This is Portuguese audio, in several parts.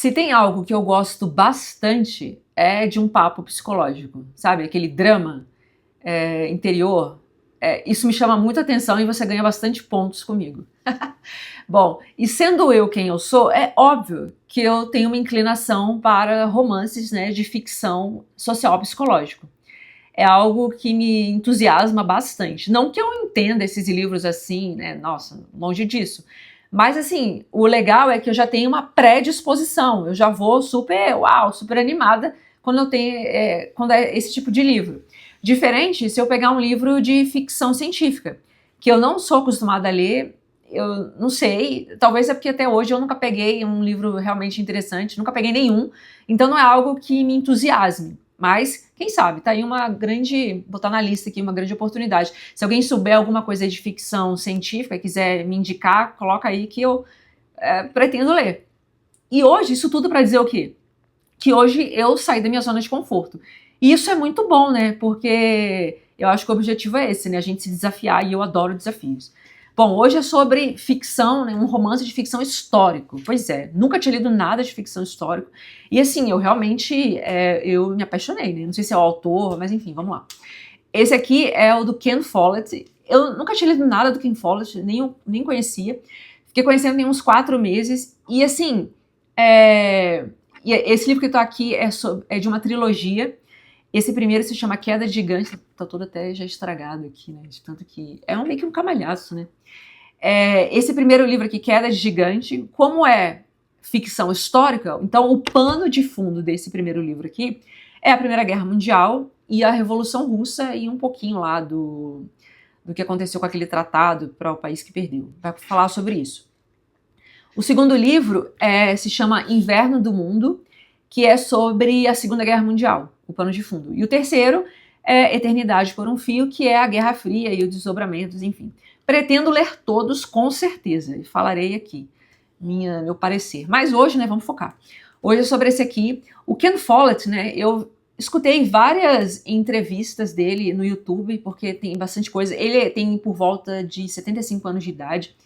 Se tem algo que eu gosto bastante é de um papo psicológico, sabe? Aquele drama interior. Isso me chama muita atenção e você ganha bastante pontos comigo. Bom, e sendo eu quem eu sou, é óbvio que eu tenho uma inclinação para romances, né, de ficção social psicológico. É algo que me entusiasma bastante. Não que eu entenda esses livros assim, né? Nossa, longe disso. Mas assim, o legal é que eu já tenho uma predisposição. Eu já vou super, uau, super animada quando eu tenho, quando é esse tipo de livro. Diferente se eu pegar um livro de ficção científica, que eu não sou acostumada a ler. Eu não sei, talvez é porque até hoje eu nunca peguei um livro realmente interessante, nunca peguei nenhum, então não é algo que me entusiasme. Mas, quem sabe, tá aí uma grande, botar na lista aqui, uma grande oportunidade. Se alguém souber alguma coisa de ficção científica e quiser me indicar, coloca aí que eu pretendo ler. E hoje, isso tudo para dizer o quê? Que hoje eu saí da minha zona de conforto. E isso é muito bom, né? Porque eu acho que o objetivo é esse, né? A gente se desafiar, e eu adoro desafios. Bom, hoje é sobre ficção, né, um romance de ficção histórico. Pois é, nunca tinha lido nada de ficção histórico. E assim, eu realmente, eu me apaixonei, né? Não sei se é o autor, mas enfim, vamos lá. Esse aqui é o do Ken Follett. Eu nunca tinha lido nada do Ken Follett, nem conhecia. Fiquei conhecendo tem uns 4 meses. E assim, esse livro que eu tô aqui é de uma trilogia. Esse primeiro se chama Queda de Gigante, tá todo até já estragado aqui, né? De tanto que é meio que um camalhaço, né? Esse primeiro livro aqui, Queda de Gigante, como é ficção histórica, então o pano de fundo desse primeiro livro aqui é a Primeira Guerra Mundial e a Revolução Russa e um pouquinho lá do que aconteceu com aquele tratado para o país que perdeu. Vai falar sobre isso. O segundo livro se chama Inverno do Mundo, que é sobre a Segunda Guerra Mundial, o pano de fundo. E o terceiro é Eternidade por um Fio, que é a Guerra Fria e os desdobramentos, enfim. Pretendo ler todos com certeza, e falarei aqui meu parecer. Mas hoje, né, vamos focar. Hoje é sobre esse aqui. O Ken Follett, né, eu escutei várias entrevistas dele no YouTube, porque tem bastante coisa. Ele tem por volta de 75 anos de idade.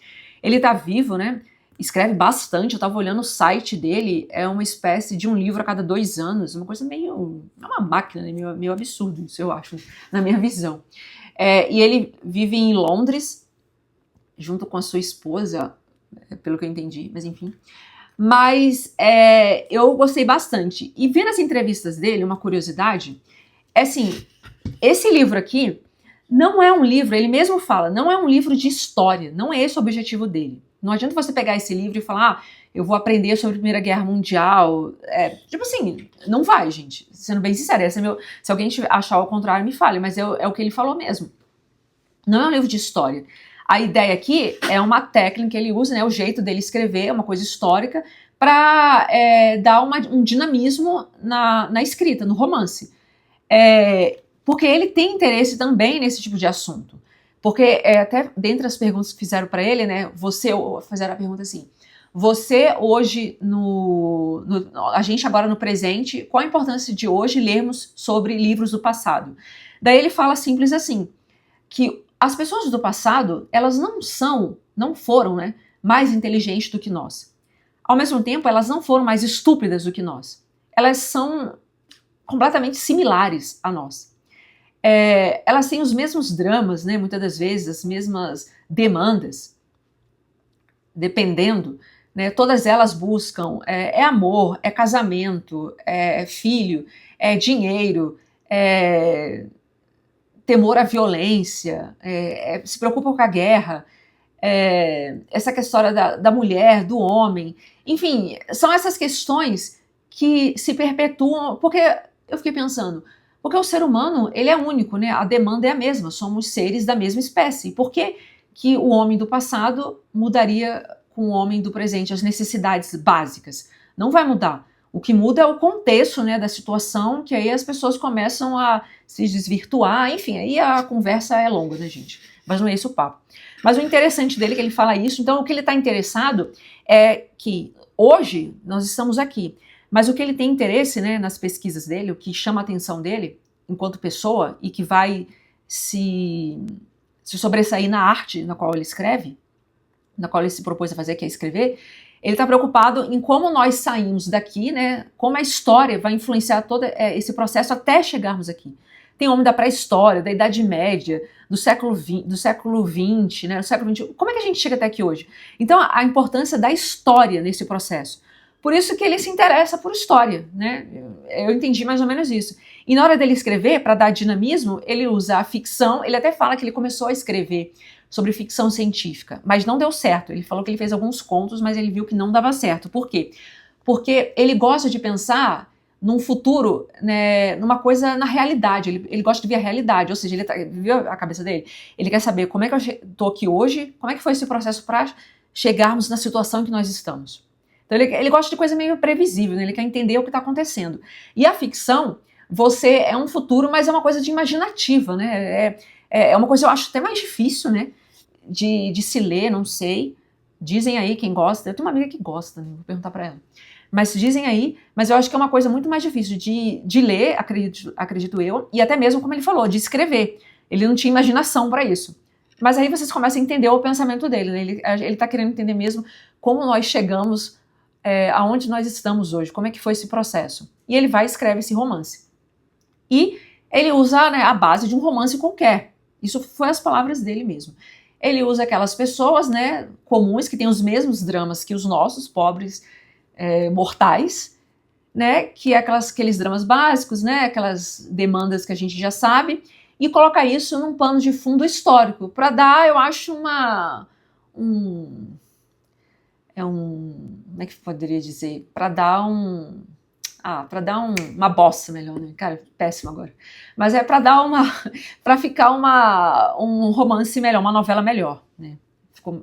Ele tá vivo, né? Escreve bastante, eu tava olhando o site dele, é uma espécie de um livro a cada 2 anos, uma coisa meio... é uma máquina, né? meio absurdo isso, eu acho, na minha visão. E ele vive em Londres, junto com a sua esposa, pelo que eu entendi, mas enfim. Mas eu gostei bastante. E vendo as entrevistas dele, uma curiosidade, assim, esse livro aqui não é um livro, ele mesmo fala, não é um livro de história, não é esse o objetivo dele. Não adianta você pegar esse livro e falar, eu vou aprender sobre a Primeira Guerra Mundial. Tipo assim, não vai, gente. Sendo bem sincera, se alguém achar o contrário, me fale, mas é o que ele falou mesmo. Não é um livro de história. A ideia aqui é uma técnica que ele usa, né, o jeito dele escrever, uma coisa histórica, para dar um dinamismo na escrita, no romance. Porque ele tem interesse também nesse tipo de assunto. Porque até dentre as perguntas que fizeram para ele, né, fizeram a pergunta assim, você hoje, a gente agora no presente, qual a importância de hoje lermos sobre livros do passado? Daí ele fala simples assim, que as pessoas do passado, elas não foram, né, mais inteligentes do que nós. Ao mesmo tempo, elas não foram mais estúpidas do que nós. Elas são completamente similares a nós. Elas têm os mesmos dramas, né, muitas das vezes, as mesmas demandas, dependendo, né, todas elas buscam amor, casamento, filho, dinheiro, temor à violência, se preocupam com a guerra, essa questão da mulher, do homem, enfim, são essas questões que se perpetuam, porque eu fiquei pensando, porque o ser humano, ele é único, né? A demanda é a mesma, somos seres da mesma espécie. Por que o homem do passado mudaria com o homem do presente, as necessidades básicas? Não vai mudar. O que muda é o contexto, né, da situação, que aí as pessoas começam a se desvirtuar, enfim, aí a conversa é longa, né, gente? Mas não é esse o papo. Mas o interessante dele é que ele fala isso, então o que ele está interessado é que hoje nós estamos aqui, mas o que ele tem interesse, né, nas pesquisas dele, o que chama a atenção dele enquanto pessoa e que vai se sobressair na arte na qual ele escreve, na qual ele se propôs a fazer, que é escrever, Ele está preocupado em como nós saímos daqui, né? Como a história vai influenciar todo esse processo até chegarmos aqui. Tem homem da pré-história, da Idade Média, do século XX, né? Do século XXI. Como é que a gente chega até aqui hoje? Então, a importância da história nesse processo. Por isso que ele se interessa por história, né? Eu entendi mais ou menos isso. E na hora dele escrever, para dar dinamismo, ele usa a ficção. Ele até fala que ele começou a escrever sobre ficção científica, mas não deu certo. Ele falou que ele fez alguns contos, mas ele viu que não dava certo. Por quê? Porque ele gosta de pensar num futuro, né, numa coisa na realidade. Ele gosta de ver a realidade, ou seja, viu a cabeça dele? Ele quer saber como é que eu estou aqui hoje, como é que foi esse processo para chegarmos na situação em que nós estamos. Então ele gosta de coisa meio previsível, né? Ele quer entender o que está acontecendo. E a ficção, você é um futuro, mas é uma coisa de imaginativa, né? É uma coisa, eu acho, até mais difícil, né? De se ler, não sei. Dizem aí quem gosta. Eu tenho uma amiga que gosta, né? Vou perguntar pra ela. Mas dizem aí, mas eu acho que é uma coisa muito mais difícil de ler, acredito eu, e até mesmo, como ele falou, de escrever. Ele não tinha imaginação para isso. Mas aí vocês começam a entender o pensamento dele, né? Ele tá querendo entender mesmo como nós chegamos aonde nós estamos hoje, como é que foi esse processo. E ele vai e escreve esse romance. E ele usa, né, a base de um romance qualquer. Isso foi as palavras dele mesmo. Ele usa aquelas pessoas, né, comuns, que têm os mesmos dramas que os nossos, pobres mortais, né, que é aqueles dramas básicos, né, aquelas demandas que a gente já sabe, e coloca isso num pano de fundo histórico, para dar, eu acho, como é que poderia dizer? Para dar uma bossa melhor, né? Cara, péssimo agora. Mas é para dar para ficar um romance melhor, uma novela melhor, né?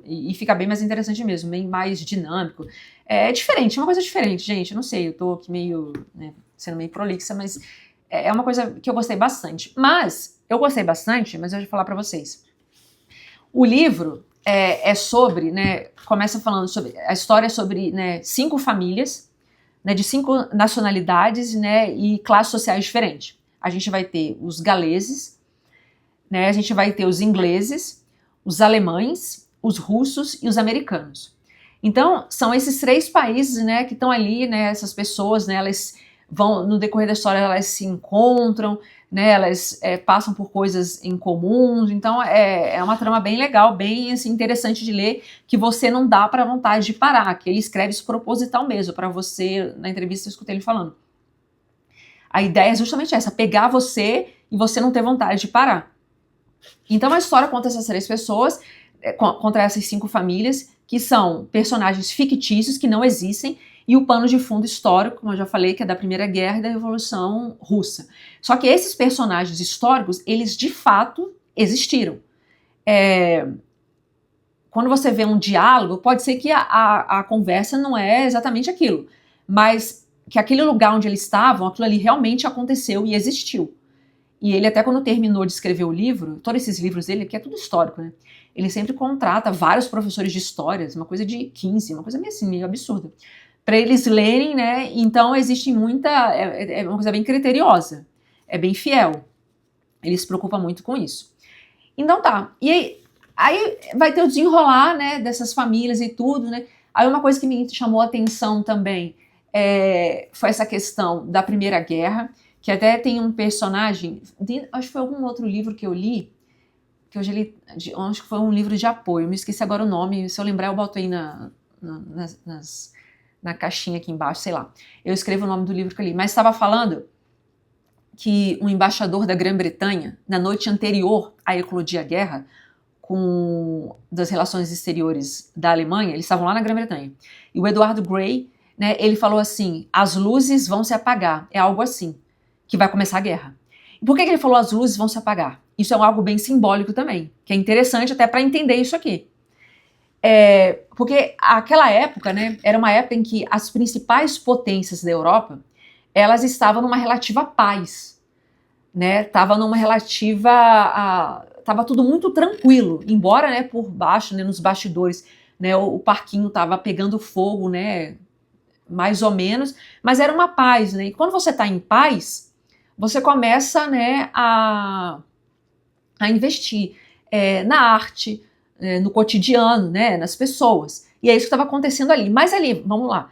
E fica bem mais interessante mesmo, bem mais dinâmico. É diferente, é uma coisa diferente, gente. Eu não sei, eu tô aqui meio, né, sendo meio prolixa, mas é uma coisa que eu gostei bastante. Mas eu vou falar para vocês. O livro é sobre, né? Começa falando sobre a história sobre, né, 5 famílias, né, de 5 nacionalidades, né, e classes sociais diferentes. A gente vai ter os galeses, né, a gente vai ter os ingleses, os alemães, os russos e os americanos. Então, são esses 3 países, né, que estão ali, né, essas pessoas, né, elas vão, no decorrer da história, elas se encontram, né, elas passam por coisas em comuns, então é uma trama bem legal, bem assim, interessante de ler, que você não dá para vontade de parar, que ele escreve isso proposital mesmo, para você, na entrevista eu escutei ele falando. A ideia é justamente essa, pegar você e você não ter vontade de parar. Então a história conta essas 3 pessoas, contra essas 5 famílias, que são personagens fictícios, que não existem, e o pano de fundo histórico, como eu já falei, que é da Primeira Guerra e da Revolução Russa. Só que esses personagens históricos, eles de fato existiram. Quando você vê um diálogo, pode ser que a conversa não é exatamente aquilo, mas que aquele lugar onde eles estavam, aquilo ali realmente aconteceu e existiu. E ele até quando terminou de escrever o livro, todos esses livros dele, que é tudo histórico, né? Ele sempre contrata vários professores de histórias, uma coisa de 15, uma coisa meio assim, meio absurda, para eles lerem, né? Então existe muita, é uma coisa bem criteriosa, é bem fiel. Ele se preocupa muito com isso. Então tá, e aí vai ter o desenrolar, né, dessas famílias e tudo, né? Aí uma coisa que me chamou a atenção também foi essa questão da Primeira Guerra, que até tem um personagem, acho que foi algum outro livro que eu li, que hoje li, acho que foi um livro de apoio, me esqueci agora o nome, se eu lembrar eu boto aí na caixinha aqui embaixo, sei lá. Eu escrevo o nome do livro que eu li, mas estava falando que um embaixador da Grã-Bretanha, na noite anterior a eclodir a guerra, das relações exteriores da Alemanha, eles estavam lá na Grã-Bretanha, e o Eduardo Grey, né, ele falou assim, as luzes vão se apagar, é algo assim, que vai começar a guerra. E por que ele falou as luzes vão se apagar? Isso é algo bem simbólico também, que é interessante até para entender isso aqui. Porque aquela época, né, era uma época em que as principais potências da Europa, elas estavam numa relativa paz, né, tava tudo muito tranquilo, embora, né, por baixo, né, nos bastidores, né, o parquinho tava pegando fogo, né, mais ou menos, mas era uma paz, né, e quando você tá em paz, você começa, né, a investir na arte, no cotidiano, né, nas pessoas. E é isso que estava acontecendo ali. Mas ali, vamos lá,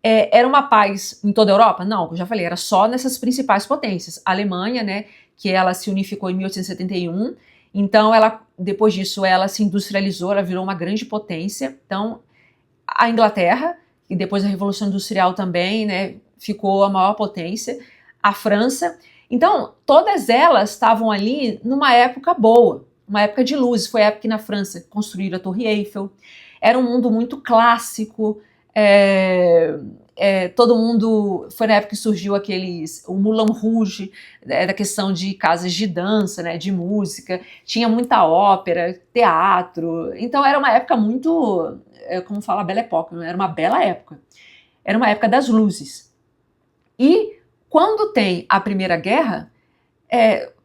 era uma paz em toda a Europa? Não, eu já falei, era só nessas principais potências. A Alemanha, né, que ela se unificou em 1871, então depois disso ela se industrializou, ela virou uma grande potência. Então a Inglaterra, e depois da Revolução Industrial também, né, ficou a maior potência, a França. Então todas elas estavam ali numa época boa, uma época de luz. Foi a época que na França construíram a Torre Eiffel. Era um mundo muito clássico, todo mundo, foi na época que surgiu o Moulin Rouge, da questão de casas de dança, né, de música, tinha muita ópera, teatro, então era uma época muito, como fala, Belle Époque, era uma bela época, era uma época das luzes. E quando tem a Primeira Guerra,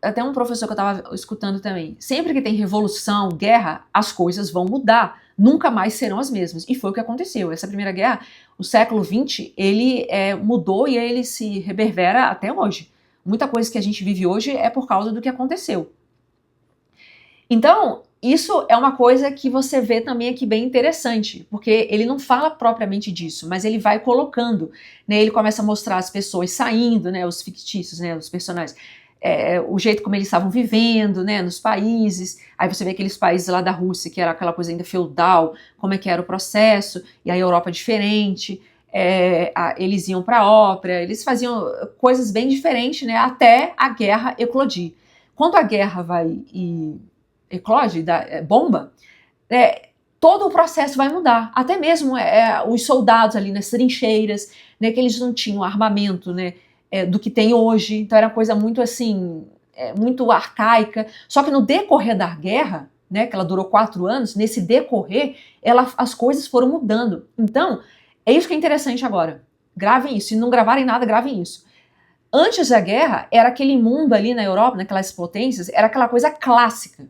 até um professor que eu estava escutando também, sempre que tem revolução, guerra, as coisas vão mudar, nunca mais serão as mesmas. E foi o que aconteceu. Essa Primeira Guerra, o século XX, ele mudou e ele se reverbera até hoje. Muita coisa que a gente vive hoje é por causa do que aconteceu. Então, isso é uma coisa que você vê também aqui bem interessante, porque ele não fala propriamente disso, mas ele vai colocando, né, ele começa a mostrar as pessoas saindo, né, os fictícios, né, os personagens, o jeito como eles estavam vivendo, né, nos países. Aí você vê aqueles países lá da Rússia, que era aquela coisa ainda feudal, como é que era o processo, e a Europa diferente, eles iam para a ópera, eles faziam coisas bem diferentes, né, até a guerra eclodir. Quando a guerra vai e eclode, bomba, todo o processo vai mudar, até mesmo os soldados ali nas trincheiras, né, que eles não tinham armamento, né, do que tem hoje, então era uma coisa muito assim, muito arcaica, só que no decorrer da guerra, né, que ela durou 4 anos, nesse decorrer, as coisas foram mudando. Então, é isso que é interessante agora, gravem isso, se não gravarem nada, gravem isso. Antes da guerra, era aquele mundo ali na Europa, naquelas potências, era aquela coisa clássica,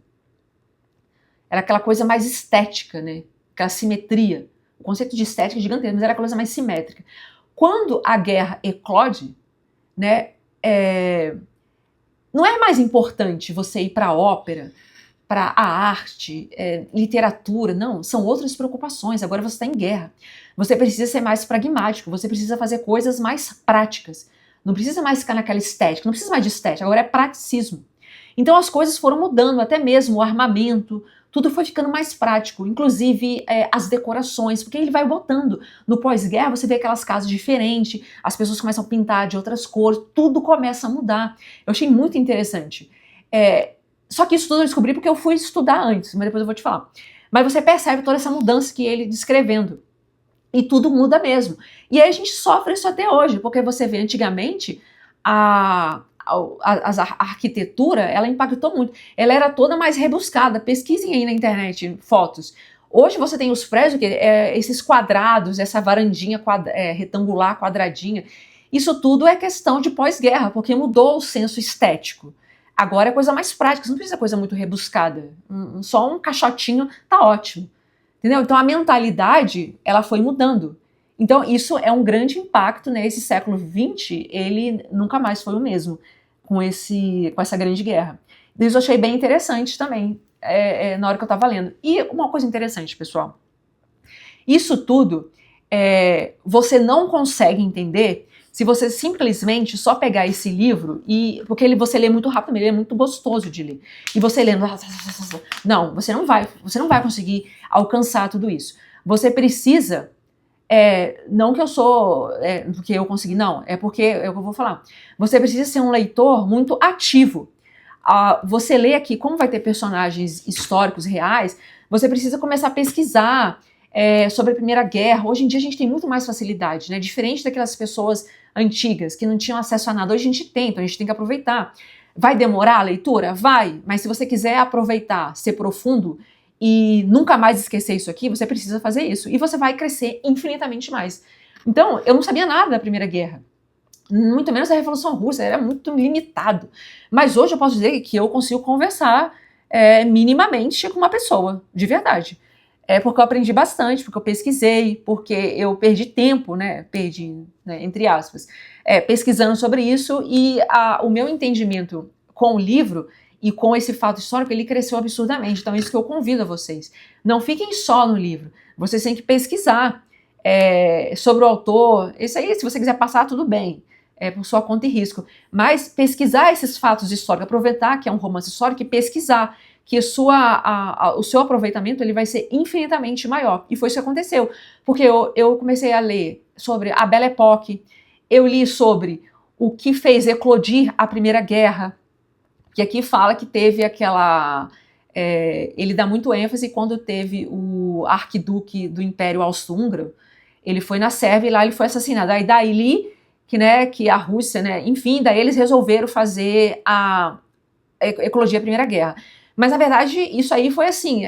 era aquela coisa mais estética, né, aquela simetria, o conceito de estética é gigantesco, mas era aquela coisa mais simétrica. Quando a guerra eclode, né, não é mais importante você ir para a ópera, para a arte, literatura, não, são outras preocupações. Agora você está em guerra, você precisa ser mais pragmático, você precisa fazer coisas mais práticas, não precisa mais ficar naquela estética, não precisa mais de estética, agora é praticismo. Então as coisas foram mudando, até mesmo o armamento, tudo foi ficando mais prático, inclusive as decorações, porque ele vai botando. No pós-guerra você vê aquelas casas diferentes, as pessoas começam a pintar de outras cores, tudo começa a mudar. Eu achei muito interessante. Só que isso tudo eu descobri porque eu fui estudar antes, mas depois eu vou te falar. Mas você percebe toda essa mudança que ele descrevendo. E tudo muda mesmo. E aí a gente sofre isso até hoje, porque você vê antigamente a arquitetura, ela impactou muito. Ela era toda mais rebuscada. Pesquisem aí na internet fotos. Hoje você tem os prédios, esses quadrados, essa varandinha retangular, quadradinha. Isso tudo é questão de pós-guerra, porque mudou o senso estético. Agora é coisa mais prática, não precisa coisa muito rebuscada. Só um caixotinho tá ótimo. Entendeu? Então a mentalidade, ela foi mudando. Então isso é um grande impacto, né? Esse século XX, ele nunca mais foi o mesmo com essa grande guerra. Isso eu achei bem interessante também, na hora que eu estava lendo. E uma coisa interessante, pessoal, isso tudo você não consegue entender se você simplesmente só pegar esse livro, porque você lê muito rápido, ele é muito gostoso de ler, e você lendo, não, você não vai conseguir alcançar tudo isso. Você precisa, não que eu sou, porque eu consegui, não, é porque, é o que eu vou falar, você precisa ser um leitor muito ativo. Você lê aqui, como vai ter personagens históricos reais, você precisa começar a pesquisar sobre a Primeira Guerra. Hoje em dia a gente tem muito mais facilidade, né? Diferente daquelas pessoas antigas que não tinham acesso a nada, hoje a gente tem, então a gente tem que aproveitar. Vai demorar a leitura? Vai, mas se você quiser aproveitar, ser profundo e nunca mais esquecer isso aqui, você precisa fazer isso, e você vai crescer infinitamente mais. Então, eu não sabia nada da Primeira Guerra, muito menos da Revolução Russa, era muito limitado, mas hoje eu posso dizer que eu consigo conversar minimamente com uma pessoa, de verdade. Porque eu aprendi bastante, porque eu pesquisei, porque eu perdi tempo, né, entre aspas, pesquisando sobre isso, e o meu entendimento com o livro, e com esse fato histórico ele cresceu absurdamente. Então, isso que eu convido a vocês. Não fiquem só no livro. Vocês têm que pesquisar sobre o autor. Isso aí, se você quiser passar, tudo bem. Por sua conta e risco. Mas pesquisar esses fatos históricos, aproveitar que é um romance histórico e pesquisar que o seu aproveitamento ele vai ser infinitamente maior. E foi isso que aconteceu. Porque eu comecei a ler sobre a Belle Époque, eu li sobre o que fez eclodir a Primeira Guerra, que aqui fala que teve aquela... ele dá muito ênfase quando teve o arquiduque do Império Austro-Húngaro, ele foi na Sérvia e lá ele foi assassinado. Aí daí que a Rússia, né, enfim, daí eles resolveram fazer eclodir a Primeira Guerra. Mas, na verdade, isso aí foi assim,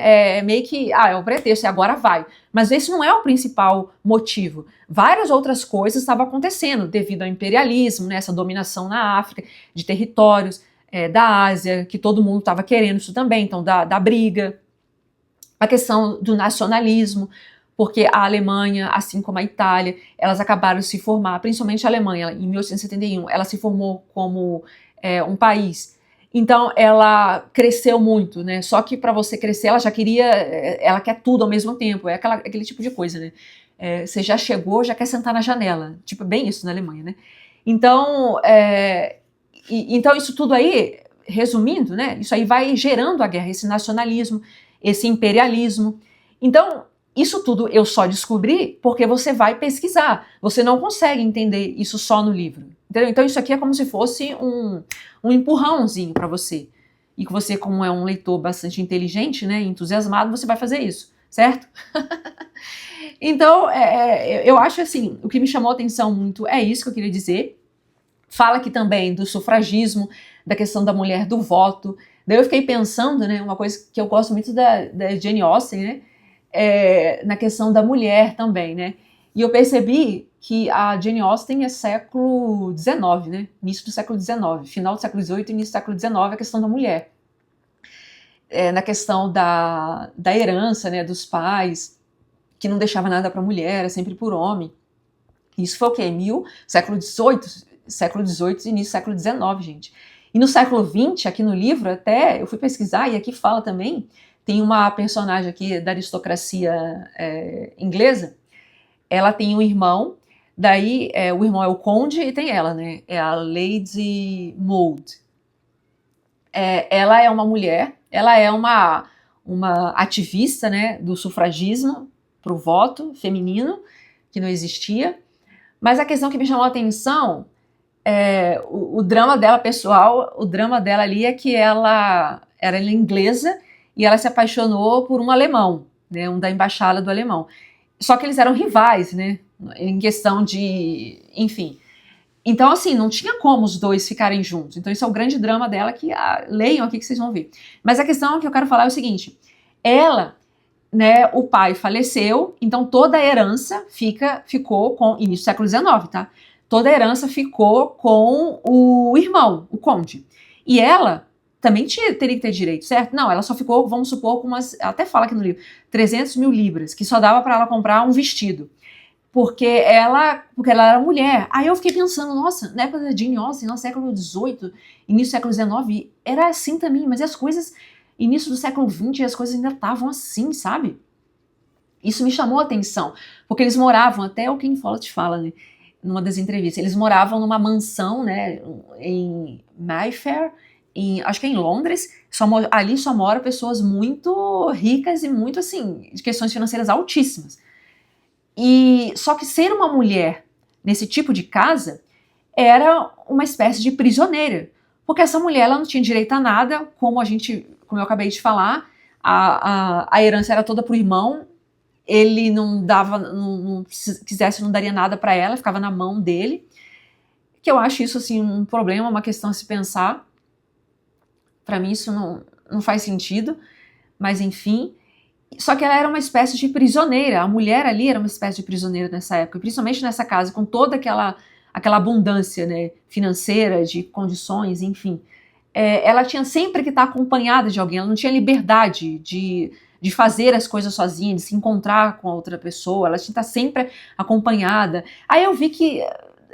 meio que, é o pretexto, agora vai. Mas esse não é o principal motivo. Várias outras coisas estavam acontecendo devido ao imperialismo, né, essa dominação na África, de territórios, da Ásia, que todo mundo estava querendo isso também, então da briga, a questão do nacionalismo, porque a Alemanha, assim como a Itália, elas acabaram de se formar, principalmente a Alemanha, em 1871, ela se formou como um país. Então ela cresceu muito, né? Só que para você crescer, ela quer tudo ao mesmo tempo, aquele tipo de coisa, né? Você já chegou, já quer sentar na janela, tipo, bem isso na Alemanha, né? Então, então isso tudo aí, resumindo, né? Isso aí vai gerando a guerra, esse nacionalismo, esse imperialismo. Então, isso tudo eu só descobri porque você vai pesquisar. Você não consegue entender isso só no livro. Entendeu? Então isso aqui é como se fosse um empurrãozinho para você. E que você, como é um leitor bastante inteligente, né, entusiasmado, você vai fazer isso, certo? Então, eu acho assim, o que me chamou a atenção muito é isso que eu queria dizer. Fala aqui também do sufragismo, da questão da mulher do voto. Daí eu fiquei pensando, né, uma coisa que eu gosto muito da Jane Austen, né, na questão da mulher também, né? E eu percebi que a Jane Austen é século XIX, né? Início do século XIX, final do século XVIII, início do século XIX, a questão da mulher. Na questão da herança, né, dos pais, que não deixava nada para a mulher, era sempre por homem. Isso foi o quê? Século XVIII e início do século XIX, gente. E no século XX, aqui no livro, até eu fui pesquisar, e aqui fala também, tem uma personagem aqui da aristocracia inglesa, ela tem um irmão, daí o irmão é o conde e tem ela, né? É a Lady Maud. Ela é uma mulher, ela é uma ativista, né, do sufragismo pro voto feminino, que não existia. Mas a questão que me chamou a atenção o drama dela pessoal, o drama dela ali é que ela era inglesa e ela se apaixonou por um alemão, né, um da embaixada do alemão. Só que eles eram rivais, né, em questão de, enfim. Então, assim, não tinha como os dois ficarem juntos. Então, isso é o grande drama dela, que leiam aqui que vocês vão ver. Mas a questão que eu quero falar é o seguinte, ela, né, o pai faleceu, então toda a herança ficou com, início do século XIX, tá? Toda a herança ficou com o irmão, o conde. E ela também teria que ter direito, certo? Não, ela só ficou, vamos supor, com até fala aqui no livro, 300 mil libras, que só dava para ela comprar um vestido. Porque ela era mulher. Aí eu fiquei pensando, nossa, na época da Jane Austen, no século XVIII, início do século XIX, era assim também, mas e as coisas, início do século XX, as coisas ainda estavam assim, sabe? Isso me chamou a atenção, porque eles moravam, até o Ken Follett fala, né, numa das entrevistas, eles moravam numa mansão, né, em Mayfair, acho que é em Londres, ali só moram pessoas muito ricas e muito, assim, de questões financeiras altíssimas. E só que ser uma mulher nesse tipo de casa era uma espécie de prisioneira, porque essa mulher ela não tinha direito a nada, como eu acabei de falar, a herança era toda pro irmão, ele não dava, se quisesse não daria nada para ela, ficava na mão dele, que eu acho isso assim um problema, uma questão a se pensar. Para mim isso não faz sentido, mas enfim. Só que ela era uma espécie de prisioneira, a mulher ali era uma espécie de prisioneira nessa época, principalmente nessa casa, com toda aquela abundância, né, financeira, de condições, enfim. Ela tinha sempre que estar acompanhada de alguém, ela não tinha liberdade de fazer as coisas sozinha, de se encontrar com a outra pessoa, ela tinha que estar sempre acompanhada. Aí eu vi que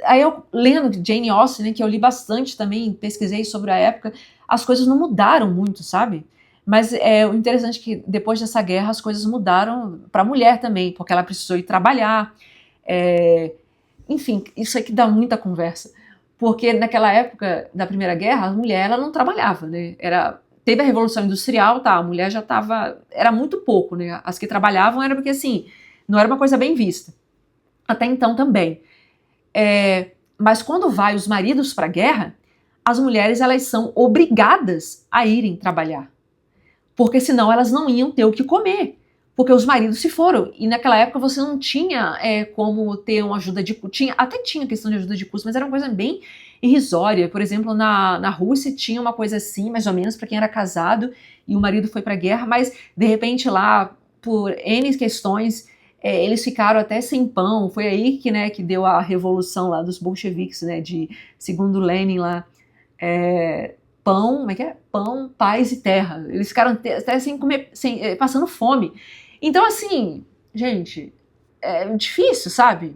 aí eu lendo Jane Austen, né, que eu li bastante também, pesquisei sobre a época, as coisas não mudaram muito, sabe? Mas o interessante é que depois dessa guerra as coisas mudaram para a mulher também, porque ela precisou ir trabalhar. Enfim, isso aqui dá muita conversa. Porque naquela época da Primeira Guerra, a mulher ela não trabalhava, né? Teve a Revolução Industrial, tá? A mulher já estava... Era muito pouco, né? As que trabalhavam era porque, assim, não era uma coisa bem vista. Até então também. Mas quando vai os maridos para a guerra, as mulheres elas são obrigadas a irem trabalhar. Porque senão elas não iam ter o que comer. Porque os maridos se foram. E naquela época você não tinha como ter uma ajuda de custo. Até tinha questão de ajuda de custo, mas era uma coisa bem irrisória. Por exemplo, na Rússia tinha uma coisa assim, mais ou menos, para quem era casado e o marido foi para a guerra, mas de repente lá, por N questões, eles ficaram até sem pão. Foi aí que deu a revolução lá dos bolcheviques, né, segundo Lenin lá, pão, como é que é? Pão, paz e terra. Eles ficaram até sem comer, passando fome. Então, assim, gente, é difícil, sabe?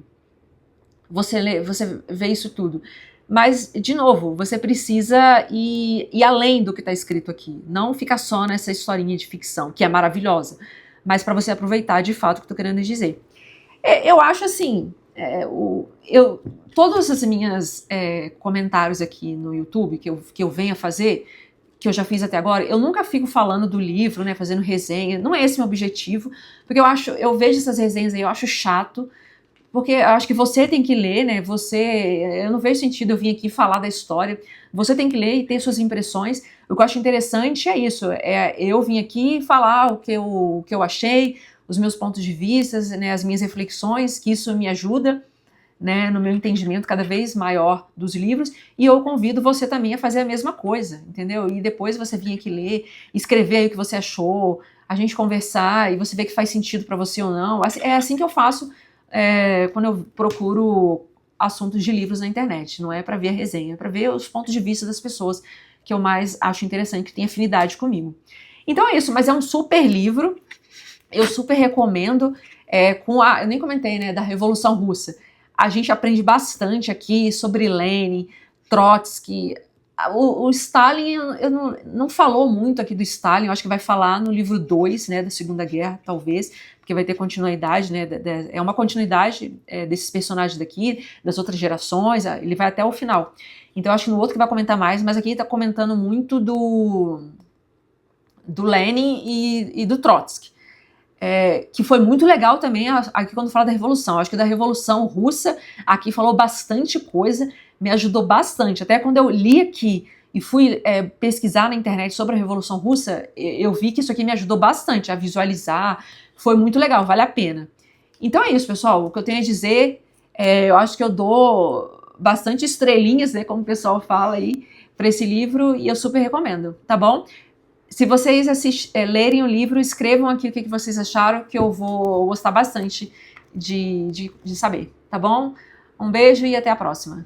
Você vê isso tudo. Mas, de novo, você precisa ir além do que está escrito aqui. Não ficar só nessa historinha de ficção, que é maravilhosa, mas para você aproveitar de fato o que eu estou querendo dizer. Eu acho assim, todos os meus comentários aqui no YouTube que eu venho a fazer, que eu já fiz até agora, eu nunca fico falando do livro, né, fazendo resenha, não é esse o meu objetivo, porque eu vejo essas resenhas aí, eu acho chato, porque eu acho que você tem que ler, né, eu não vejo sentido eu vir aqui falar da história, você tem que ler e ter suas impressões. O que eu acho interessante é isso, eu vim aqui falar o que eu achei, os meus pontos de vista, né, as minhas reflexões, que isso me ajuda, né, no meu entendimento cada vez maior dos livros, e eu convido você também a fazer a mesma coisa, entendeu? E depois você vir aqui ler, escrever aí o que você achou, a gente conversar, e você ver que faz sentido para você ou não. É assim que eu faço quando eu procuro assuntos de livros na internet, não é para ver a resenha, é para ver os pontos de vista das pessoas que eu mais acho interessante, que tem afinidade comigo. Então é isso, mas é um super livro, eu super recomendo, eu nem comentei, né, da Revolução Russa. A gente aprende bastante aqui sobre Lenin, Trotsky. O Stalin, não falou muito aqui do Stalin, eu acho que vai falar no livro 2, né, da Segunda Guerra, talvez, porque vai ter continuidade, né, é uma continuidade desses personagens daqui, das outras gerações, ele vai até o final. Então eu acho que no outro que vai comentar mais, mas aqui ele tá comentando muito do Lenin e do Trotsky. Que foi muito legal também aqui quando fala da Revolução. Acho que da Revolução Russa aqui falou bastante coisa, me ajudou bastante. Até quando eu li aqui e fui pesquisar na internet sobre a Revolução Russa, eu vi que isso aqui me ajudou bastante a visualizar. Foi muito legal, vale a pena. Então é isso, pessoal. O que eu tenho a dizer, eu acho que eu dou bastante estrelinhas, né, como o pessoal fala aí, para esse livro, e eu super recomendo, tá bom? Se vocês lerem o livro, escrevam aqui o que vocês acharam, que eu vou gostar bastante de saber, tá bom? Um beijo e até a próxima.